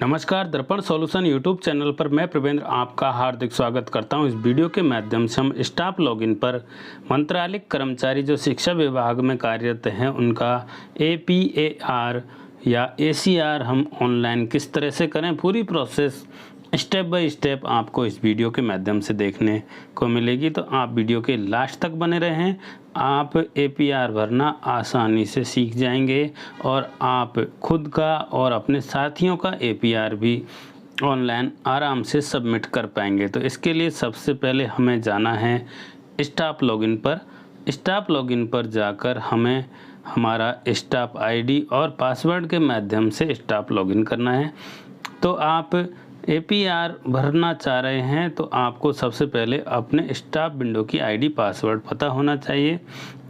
नमस्कार, दर्पण solution YouTube channel पर मैं प्रवेंद्र आपका हार्दिक स्वागत करता हूं। इस वीडियो के माध्यम से हम स्टाफ लॉगिन पर मंत्रालयिक कर्मचारी जो शिक्षा विभाग में कार्यरत हैं उनका APAR या ACR हम ऑनलाइन किस तरह से करें, पूरी प्रोसेस स्टेप बाय स्टेप आपको इस वीडियो के माध्यम से देखने को मिलेगी। तो आप वीडियो के लास्ट तक बने रहें। आप APR भरना आसानी से सीख जाएंगे और आप खुद का और अपने साथियों का APR भी ऑनलाइन आराम से सबमिट कर पाएंगे। तो इसके लिए सबसे पहले हमें जाना है स्टाफ लॉगिन पर। स्टाफ लॉगिन पर जाकर हमें हमारा स्टाफ ID और पासवर्ड के माध्यम से स्टाफ लॉगिन करना है। तो आप APR भरना चाह रहे हैं तो आपको सबसे पहले अपने स्टाफ विंडो की ID पासवर्ड पता होना चाहिए,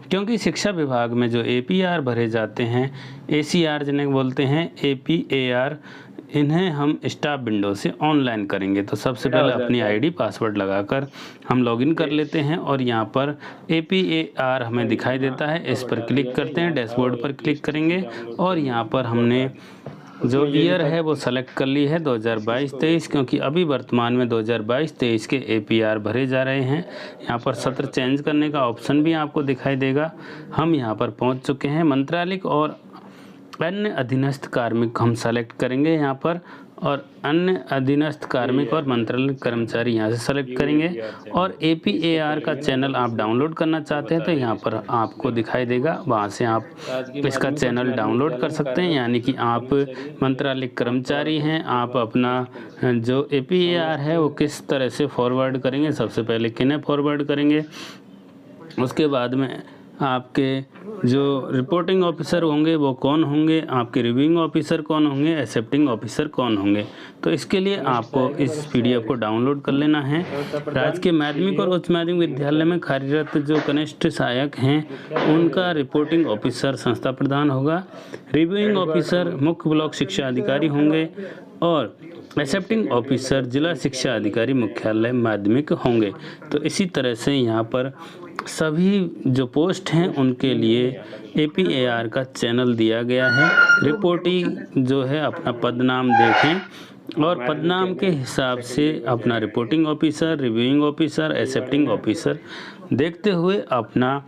क्योंकि शिक्षा विभाग में जो APR भरे जाते हैं, ACR जिन्हें बोलते हैं APAR, इन्हें हम स्टाफ विंडो से ऑनलाइन करेंगे। तो सबसे पहले अपनी ID पासवर्ड लगाकर हम लॉगिन कर लेते हैं और यहाँ पर APAR हमें दिखाई देता है। इस पर क्लिक करते हैं, डैशबोर्ड पर क्लिक करेंगे और यहाँ पर हमने जो ईयर है वो सेलेक्ट कर ली है 2022-23, क्योंकि अभी वर्तमान में 2022-23 के APR भरे जा रहे हैं। यहाँ पर सत्र चेंज करने का ऑप्शन भी आपको दिखाई देगा। हम यहाँ पर पहुँच चुके हैं। मंत्रालयिक और अन्य अधीनस्थ कार्मिक हम सेलेक्ट करेंगे यहाँ पर, और अन्य अधीनस्थ कार्मिक और मंत्रालयिक कर्मचारी यहाँ से सेलेक्ट करेंगे। और APAR का चैनल आप डाउनलोड करना चाहते हैं तो यहाँ पर आपको दिखाई देगा, वहाँ से आप इसका चैनल डाउनलोड कर सकते हैं। यानी कि आप मंत्रालयिक कर्मचारी हैं, आप अपना जो APAR है वो किस तरह से फॉरवर्ड करेंगे, सबसे पहले किन्हें फॉरवर्ड करेंगे, उसके बाद में आपके जो रिपोर्टिंग ऑफिसर होंगे वो कौन होंगे, आपके रिव्यूइंग ऑफिसर कौन होंगे, एक्सेप्टिंग ऑफिसर कौन होंगे। तो इसके लिए आपको इस PDF को डाउनलोड कर लेना है। राजकीय माध्यमिक और उच्च माध्यमिक विद्यालय में कार्यरत जो कनिष्ठ सहायक हैं उनका रिपोर्टिंग ऑफिसर संस्था प्रधान होगा, रिव्यूइंग ऑफिसर मुख्य ब्लॉक शिक्षा अधिकारी होंगे और एक्सेप्टिंग ऑफिसर जिला शिक्षा अधिकारी मुख्यालय माध्यमिक होंगे। तो इसी तरह से यहाँ पर सभी जो पोस्ट हैं उनके लिए APAR का चैनल दिया गया है। रिपोर्टिंग जो है अपना पदनाम देखें और पदनाम के हिसाब से अपना reporting officer, reviewing officer, accepting officer देखते हुए अपना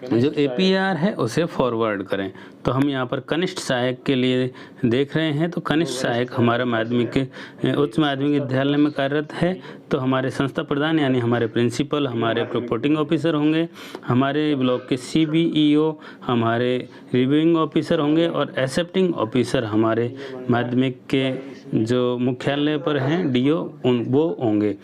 जो APR है उसे फॉरवर्ड करें। तो हम यहाँ पर कनिष्ठ सहायक के लिए देख रहे हैं। तो कनिष्ठ सहायक हमारा माध्यमिक उच्च माध्यमिक विद्यालय में कार्यरत है, तो हमारे संस्था प्रधान यानी हमारे प्रिंसिपल हमारे रिपोर्टिंग ऑफिसर होंगे, हमारे ब्लॉक के CBEO हमारे रिव्यूइंग ऑफिसर होंगे और एक्सेप्टिंग ऑफिसर हमारे माध्यमिक के जो मुख्यालय पर हैं DO वो होंगे।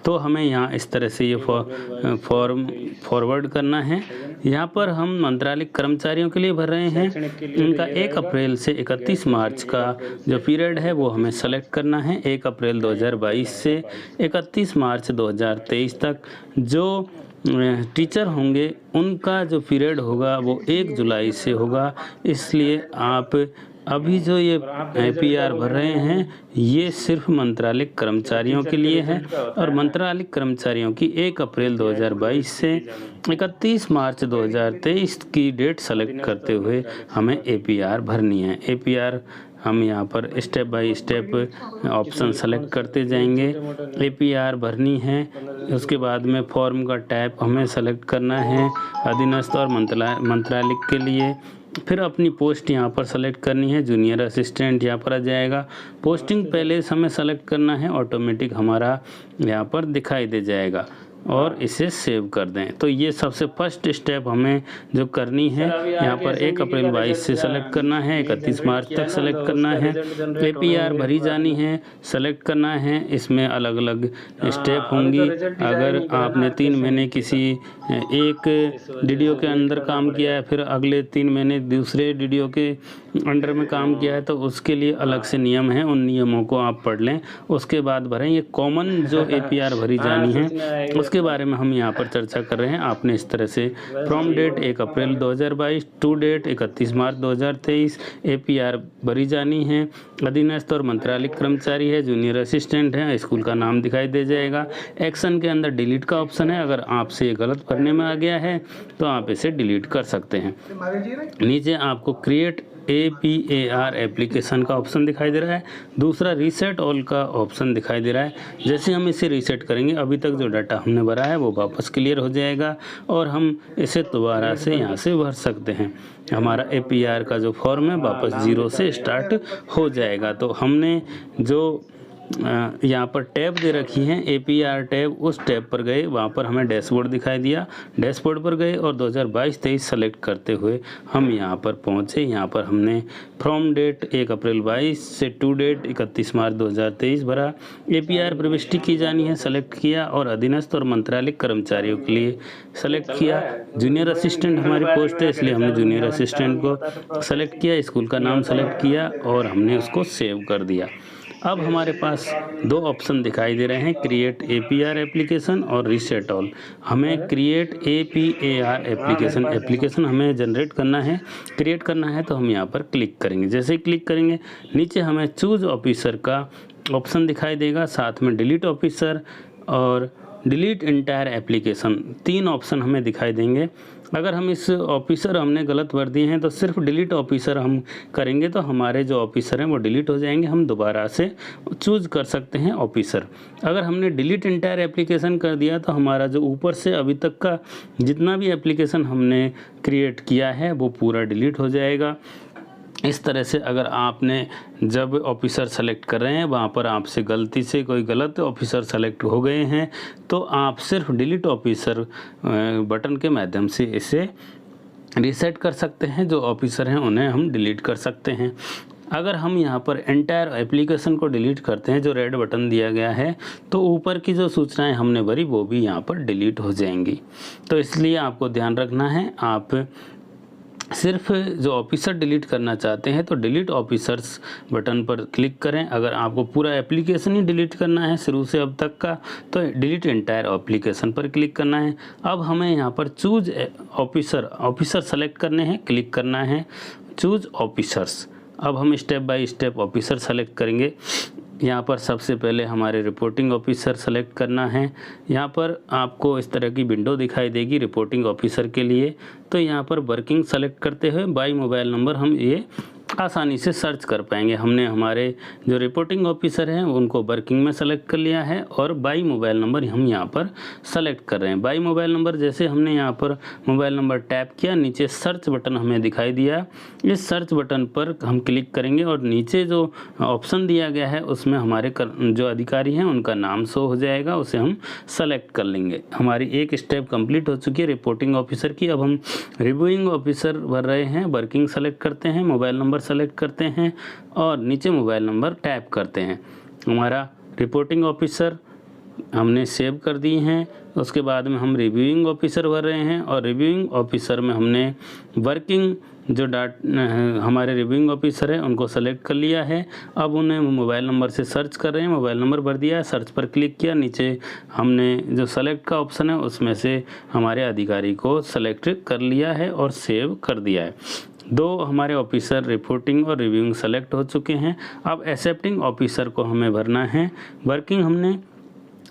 तो हमें यहाँ इस तरह से ये फॉर्म फॉरवर्ड करना है। यहाँ पर हम मंत्रालयिक कर्मचारियों के लिए भर रहे हैं। इनका 1 अप्रैल से 31 मार्च का जो पीरियड है वो हमें सेलेक्ट करना है। 1 अप्रैल 2022 से 31 मार्च 2023 तक जो टीचर होंगे उनका जो पीरियड होगा वो 1 जुलाई से होगा। इसलिए आप अभी जो ये APR भर रहे हैं ये सिर्फ मंत्रालयिक कर्मचारियों के लिए है और मंत्रालयिक कर्मचारियों की 1 अप्रैल 2022 से 31 मार्च 2023 की डेट सेलेक्ट करते हुए हमें APR भरनी है। APR हम यहाँ पर step by step option select करते जाएंगे। APR भरनी है, उसके बाद में फॉर्म का टाइप हमें सेलेक्ट करना है अधीनस्थ और मंत्रालयिक के लिए। फिर अपनी पोस्ट यहाँ पर सेलेक्ट करनी है, जूनियर असिस्टेंट यहाँ पर आ जाएगा। पोस्टिंग पहले हमें सेलेक्ट करना है, ऑटोमेटिक हमारा यहाँ पर दिखाई दे जाएगा और इसे सेव कर दें। तो ये सबसे फर्स्ट स्टेप हमें जो करनी है, यहाँ पर 1 अप्रैल 22 से सेलेक्ट करना है, 31 मार्च तक सेलेक्ट करना है, APR भरी जानी है, सेलेक्ट करना है। इसमें अलग अलग स्टेप होंगी। अगर आपने 3 महीने किसी एक DDO के अंदर काम किया है, फिर अगले 3 महीने दूसरे DDO के अंडर में काम किया है तो उसके लिए अलग से नियम हैं, उन नियमों को आप पढ़ लें, उसके बाद भरें। ये कॉमन जो APR भरी जानी है उसके बारे में हम यहाँ पर चर्चा कर रहे हैं। आपने इस तरह से from date 1 April 2022 to date 31 March 2023 APR भरी जानी है। अधीनस्थ और मंत्रालयिक कर्मचारी है, जूनियर असिस्टेंट है, स्कूल का नाम दिखाई दे जाएगा। एक्शन के अंदर डिलीट का ऑप्शन है, अगर आपसे गलत भरने में आ गया है तो आप इसे डिलीट कर सकते हैं। नीचे आपको क्रिएट APAR एप्लीकेशन का ऑप्शन दिखाई दे रहा है, दूसरा रीसेट ऑल का ऑप्शन दिखाई दे रहा है। जैसे हम इसे रीसेट करेंगे अभी तक जो डाटा हमने भरा है वो वापस क्लियर हो जाएगा और हम इसे दोबारा से यहाँ से भर सकते हैं। हमारा APR का जो फॉर्म है वापस 0 से स्टार्ट हो जाएगा। तो हमने जो यहाँ पर टैब दे रखी है APR टैब, उस टैब पर गए, वहाँ पर हमें डैशबोर्ड दिखाई दिया, डैशबोर्ड पर गए और 2022-23 सेलेक्ट करते हुए हम यहाँ पर पहुँचे। यहाँ पर हमने फ्रॉम डेट 1 अप्रैल 22 से टू डेट 31 मार्च 2023 भरा। APR प्रविष्टि की जानी है, सेलेक्ट किया और अधीनस्थ और मंत्रालयिक कर्मचारियों के लिए सेलेक्ट किया। जूनियर असिस्टेंट हमारी पोस्ट है इसलिए हमने जूनियर असिस्टेंट को सेलेक्ट किया, स्कूल का नाम सेलेक्ट किया और हमने उसको सेव कर दिया। अब हमारे पास दो ऑप्शन दिखाई दे रहे हैं, क्रिएट APR एप्लीकेशन और रीसेट ऑल। हमें क्रिएट APAR एप्लीकेशन हमें जनरेट करना है, क्रिएट करना है, तो हम यहाँ पर क्लिक करेंगे। जैसे ही क्लिक करेंगे नीचे हमें चूज ऑफिसर का ऑप्शन दिखाई देगा, साथ में डिलीट ऑफिसर और डिलीट इंटायर एप्लीकेशन, 3 ऑप्शन हमें दिखाई देंगे। अगर हम इस ऑफिसर हमने गलत भर दिए हैं तो सिर्फ डिलीट ऑफिसर हम करेंगे तो हमारे जो ऑफिसर हैं वो डिलीट हो जाएंगे, हम दोबारा से चूज़ कर सकते हैं ऑफिसर। अगर हमने डिलीट इंटायर एप्लीकेशन कर दिया तो हमारा जो ऊपर से अभी तक का जितना भी एप्लीकेशन हमने क्रिएट किया है वो पूरा डिलीट हो जाएगा। इस तरह से अगर आपने जब ऑफिसर सेलेक्ट कर रहे हैं वहाँ पर आपसे गलती से कोई गलत ऑफिसर सेलेक्ट हो गए हैं तो आप सिर्फ डिलीट ऑफिसर बटन के माध्यम से इसे रीसेट कर सकते हैं। जो ऑफिसर हैं उन्हें हम डिलीट कर सकते हैं। अगर हम यहाँ पर एंटायर एप्लीकेशन को डिलीट करते हैं, जो रेड बटन दिया गया है, तो ऊपर की जो सूचनाएं हमने भरी वो भी यहाँ पर डिलीट हो जाएंगी। तो इसलिए आपको ध्यान रखना है, आप सिर्फ जो ऑफिसर डिलीट करना चाहते हैं तो डिलीट ऑफिसर्स बटन पर क्लिक करें। अगर आपको पूरा एप्लीकेशन ही डिलीट करना है शुरू से अब तक का तो डिलीट एंटायर एप्लीकेशन पर क्लिक करना है। अब हमें यहाँ पर चूज ऑफिसर सेलेक्ट करने हैं, क्लिक करना है चूज ऑफिसर्स। अब हम step by step officer select करेंगे। यहाँ पर सबसे पहले हमारे रिपोर्टिंग ऑफिसर सेलेक्ट करना है। यहाँ पर आपको इस तरह की विंडो दिखाई देगी रिपोर्टिंग ऑफिसर के लिए। तो यहाँ पर वर्किंग सेलेक्ट करते हुए बाय मोबाइल नंबर हम ये आसानी से सर्च कर पाएंगे। हमने हमारे जो रिपोर्टिंग ऑफिसर हैं उनको वर्किंग में सेलेक्ट कर लिया है और बाई मोबाइल नंबर हम यहाँ पर सेलेक्ट कर रहे हैं। बाई मोबाइल नंबर जैसे हमने यहाँ पर मोबाइल नंबर टैप किया, नीचे सर्च बटन हमें दिखाई दिया। इस सर्च बटन पर हम क्लिक करेंगे और नीचे जो ऑप्शन दिया गया है उसमें हमारे जो अधिकारी हैं उनका नाम शो हो जाएगा, उसे हम सेलेक्ट कर लेंगे। हमारी एक स्टेप कंप्लीट हो चुकी है रिपोर्टिंग ऑफिसर की। अब हम रिव्यूइंग ऑफिसर भर रहे हैं। वर्किंग सेलेक्ट करते हैं, मोबाइल नंबर सेलेक्ट करते हैं और नीचे मोबाइल नंबर टैप करते हैं। हमारा रिपोर्टिंग ऑफिसर हमने सेव कर दी हैं। उसके बाद में हम रिव्यूइंग ऑफिसर भर रहे हैं और रिव्यूइंग ऑफिसर में हमने वर्किंग जो हमारे रिव्यूइंग ऑफिसर है उनको सेलेक्ट कर लिया है। अब उन्हें मोबाइल नंबर से सर्च कर रहे हैं, मोबाइल नंबर भर दिया है, सर्च पर क्लिक किया, नीचे हमने जो सेलेक्ट का ऑप्शन है उसमें से हमारे अधिकारी को सेलेक्ट कर लिया है और सेव कर दिया है। 2 हमारे ऑफिसर रिपोर्टिंग और रिव्यूइंग सेलेक्ट हो चुके हैं। अब एक्सेप्टिंग ऑफिसर को हमें भरना है। वर्किंग हमने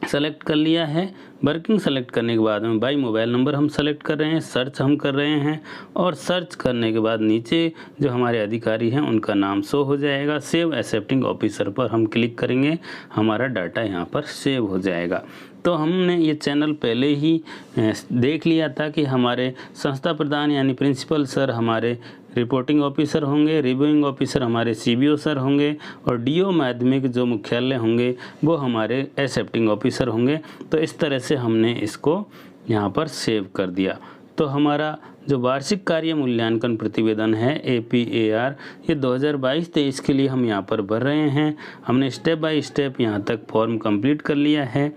सेलेक्ट कर लिया है। वर्किंग सेलेक्ट करने के बाद में बाई मोबाइल नंबर हम सेलेक्ट कर रहे हैं, सर्च हम कर रहे हैं और सर्च करने के बाद नीचे जो हमारे अधिकारी हैं उनका नाम शो हो जाएगा। सेव एक्सेप्टिंग ऑफिसर पर हम क्लिक करेंगे, हमारा डाटा यहाँ पर सेव हो जाएगा। तो हमने ये चैनल पहले ही देख लिया था कि हमारे संस्था प्रधान यानी प्रिंसिपल सर हमारे रिपोर्टिंग ऑफिसर होंगे, रिव्यूइंग ऑफिसर हमारे CBO सर होंगे और DO माध्यमिक जो मुख्यालय होंगे वो हमारे एक्सेप्टिंग ऑफिसर होंगे। तो इस तरह से हमने इसको यहाँ पर सेव कर दिया। तो हमारा जो वार्षिक कार्य मूल्यांकन प्रतिवेदन है APAR ये 2022-23 के लिए हम यहाँ पर भर रहे हैं। हमने स्टेप बाय स्टेप यहाँ तक फॉर्म कंप्लीट कर लिया है।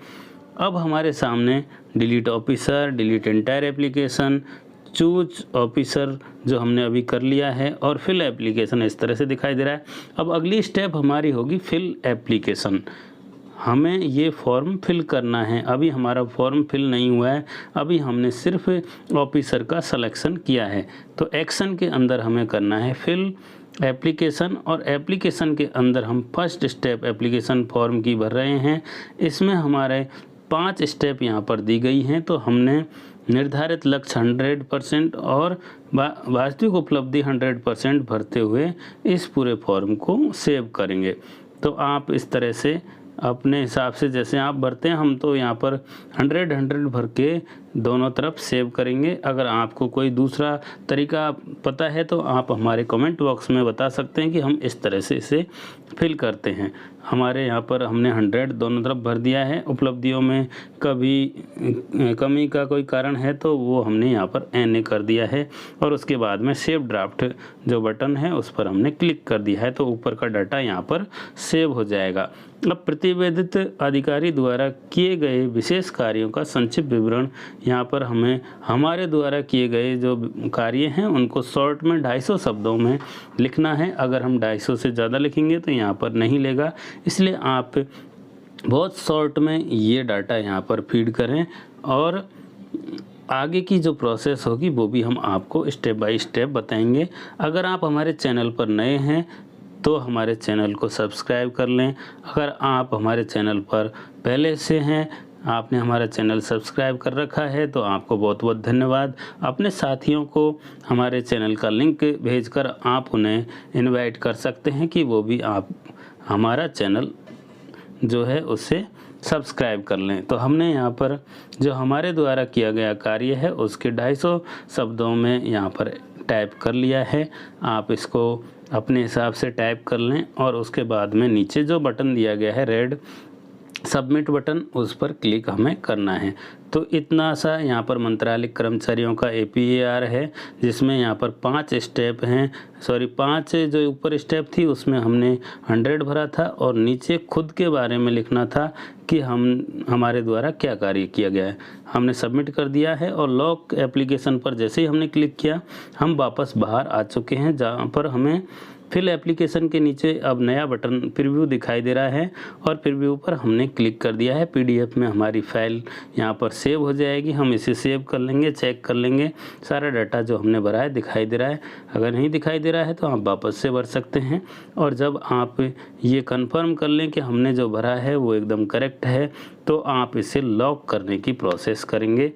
अब हमारे सामने delete officer, delete entire application, choose officer जो हमने अभी कर लिया है और फिल एप्लीकेशन इस तरह से दिखाई दे रहा है। अब अगली स्टेप हमारी होगी फिल एप्लीकेशन। हमें ये फॉर्म फिल करना है। अभी हमारा फॉर्म फिल नहीं हुआ है, अभी हमने सिर्फ ऑफिसर का सिलेक्शन किया है। तो एक्शन के अंदर हमें करना है फिल एप्लीकेशन और एप्लीकेशन के अंदर हम फर्स्ट स्टेप एप्लीकेशन फॉर्म की भर रहे हैं। इसमें हमारे 5 स्टेप यहाँ पर दी गई हैं। तो हमने निर्धारित लक्ष्य 100% और वास्तविक उपलब्धि 100% भरते हुए इस पूरे फॉर्म को सेव करेंगे। तो आप इस तरह से अपने हिसाब से जैसे आप भरते हैं, हम तो यहाँ पर 100 भर के दोनों तरफ सेव करेंगे। अगर आपको कोई दूसरा तरीका पता है तो आप हमारे कमेंट बॉक्स में बता सकते हैं कि हम इस तरह से इसे फिल करते हैं। हमारे यहाँ पर हमने 100 दोनों तरफ भर दिया है। उपलब्धियों में कभी कमी का कोई कारण है तो वो हमने यहाँ पर NA कर दिया है और उसके बाद में सेव ड्राफ्ट जो बटन है उस पर हमने क्लिक कर दिया है, तो ऊपर का डाटा यहाँ पर सेव हो जाएगा। अब प्रतिवेदित अधिकारी द्वारा किए गए विशेष कार्यों का संक्षिप्त विवरण यहाँ पर हमें हमारे द्वारा किए गए जो कार्य हैं उनको शॉर्ट में 250 शब्दों में लिखना है। अगर हम 250 से ज़्यादा लिखेंगे तो यहाँ पर नहीं लेगा, इसलिए आप बहुत शॉर्ट में ये डाटा यहाँ पर फीड करें और आगे की जो प्रोसेस होगी वो भी हम आपको स्टेप बाय स्टेप बताएंगे। अगर आप हमारे चैनल पर नए हैं तो हमारे चैनल को सब्सक्राइब कर लें। अगर आप हमारे चैनल पर पहले से हैं, आपने हमारा चैनल सब्सक्राइब कर रखा है तो आपको बहुत बहुत धन्यवाद। अपने साथियों को हमारे चैनल का लिंक भेजकर आप उन्हें इनवाइट कर सकते हैं कि वो भी आप हमारा चैनल जो है उससे सब्सक्राइब कर लें। तो हमने यहाँ पर जो हमारे द्वारा किया गया कार्य है उसके 250 शब्दों में यहाँ पर टाइप कर लिया है। आप इसको अपने हिसाब से टाइप कर लें और उसके बाद में नीचे जो बटन दिया गया है रेड सबमिट बटन, उस पर क्लिक हमें करना है। तो इतना सा यहाँ पर मंत्रालय कर्मचारियों का APAR है, जिसमें यहाँ पर 5 स्टेप हैं, 5 जो ऊपर स्टेप थी उसमें हमने 100 भरा था और नीचे खुद के बारे में लिखना था कि हमारे द्वारा क्या कार्य किया गया है। हमने सबमिट कर दिया है और लॉक एप्लीकेशन पर जैसे ही हमने क्लिक किया हम वापस बाहर आ चुके हैं, जहाँ पर हमें फिल एप्लीकेशन के नीचे अब नया बटन प्रीव्यू दिखाई दे रहा है और प्रीव्यू पर हमने क्लिक कर दिया है। PDF में हमारी फाइल यहाँ पर सेव हो जाएगी। हम इसे सेव कर लेंगे, चेक कर लेंगे सारा डाटा जो हमने भरा है दिखाई दे रहा है। अगर नहीं दिखाई दे रहा है तो आप वापस से भर सकते हैं और जब आप ये कंफर्म कर लें कि हमने जो भरा है वो एकदम करेक्ट है तो आप इसे लॉक करने की प्रोसेस करेंगे।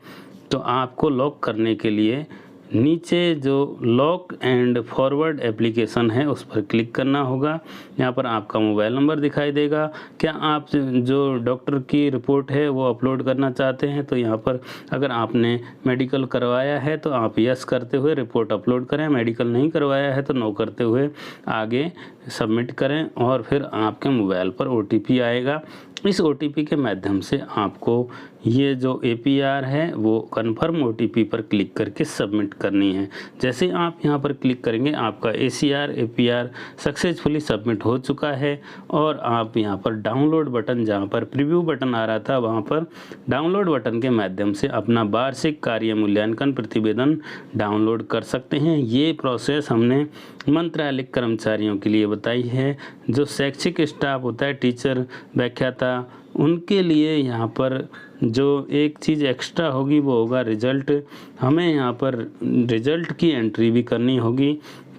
तो आपको लॉक करने के लिए नीचे जो लॉक एंड फॉरवर्ड एप्लीकेशन है उस पर क्लिक करना होगा। यहाँ पर आपका मोबाइल नंबर दिखाई देगा। क्या आप जो डॉक्टर की रिपोर्ट है वो अपलोड करना चाहते हैं तो यहाँ पर अगर आपने मेडिकल करवाया है तो आप यस करते हुए रिपोर्ट अपलोड करें, मेडिकल नहीं करवाया है तो नो करते हुए आगे सबमिट करें और फिर आपके मोबाइल पर OTP आएगा। इस OTP के माध्यम से आपको ये जो APR है वो कन्फर्म OTP पर क्लिक करके सबमिट करनी है। जैसे आप यहाँ पर क्लिक करेंगे आपका APR सक्सेसफुली सबमिट हो चुका है और आप यहाँ पर डाउनलोड बटन, जहाँ पर प्रीव्यू बटन आ रहा था वहाँ पर डाउनलोड बटन के माध्यम से अपना वार्षिक कार्य मूल्यांकन प्रतिवेदन डाउनलोड कर सकते हैं। ये प्रोसेस हमने मंत्रालय कर्मचारियों के लिए बताई है। जो शैक्षिक स्टाफ होता है, टीचर, व्याख्याता, उनके लिए यहाँ पर जो एक चीज़ एक्स्ट्रा होगी वो होगा रिज़ल्ट। हमें यहाँ पर रिज़ल्ट की एंट्री भी करनी होगी।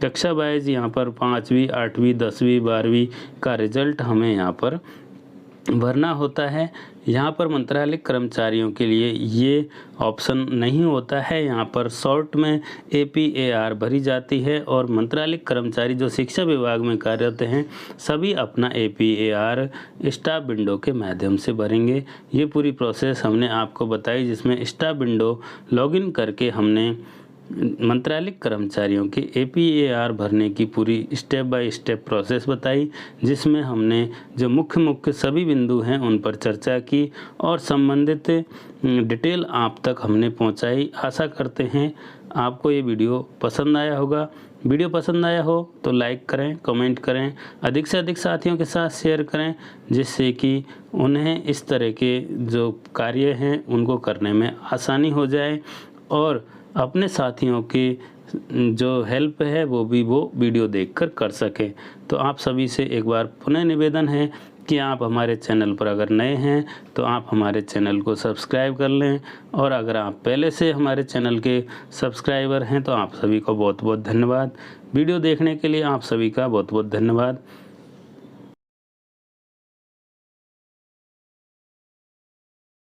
कक्षा वाइज यहाँ पर 5वीं, 8वीं, 10वीं, 12वीं का रिज़ल्ट हमें यहाँ पर भरना होता है। यहाँ पर मंत्रालय कर्मचारियों के लिए ये ऑप्शन नहीं होता है। यहाँ पर शॉर्ट में APAR भरी जाती है और मंत्रालय कर्मचारी जो शिक्षा विभाग में कार्यरत हैं सभी अपना APAR स्टाफ विंडो के माध्यम से भरेंगे। ये पूरी प्रोसेस हमने आपको बताई, जिसमें स्टाफ विंडो लॉगिन करके हमने मंत्रालय कर्मचारियों के APAR भरने की पूरी स्टेप बाय स्टेप प्रोसेस बताई, जिसमें हमने जो मुख्य सभी बिंदु हैं उन पर चर्चा की और संबंधित डिटेल आप तक हमने पहुंचाई। आशा करते हैं आपको ये वीडियो पसंद आया होगा। वीडियो पसंद आया हो तो लाइक करें, कमेंट करें, अधिक से अधिक साथियों के साथ शेयर करें, जिससे कि उन्हें इस तरह के जो कार्य हैं उनको करने में आसानी हो जाए और अपने साथियों की जो हेल्प है वो वीडियो देखकर कर सके। तो आप सभी से एक बार पुनः निवेदन है कि आप हमारे चैनल पर अगर नए हैं तो आप हमारे चैनल को सब्सक्राइब कर लें और अगर आप पहले से हमारे चैनल के सब्सक्राइबर हैं तो आप सभी को बहुत बहुत धन्यवाद। वीडियो देखने के लिए आप सभी का बहुत बहुत धन्यवाद।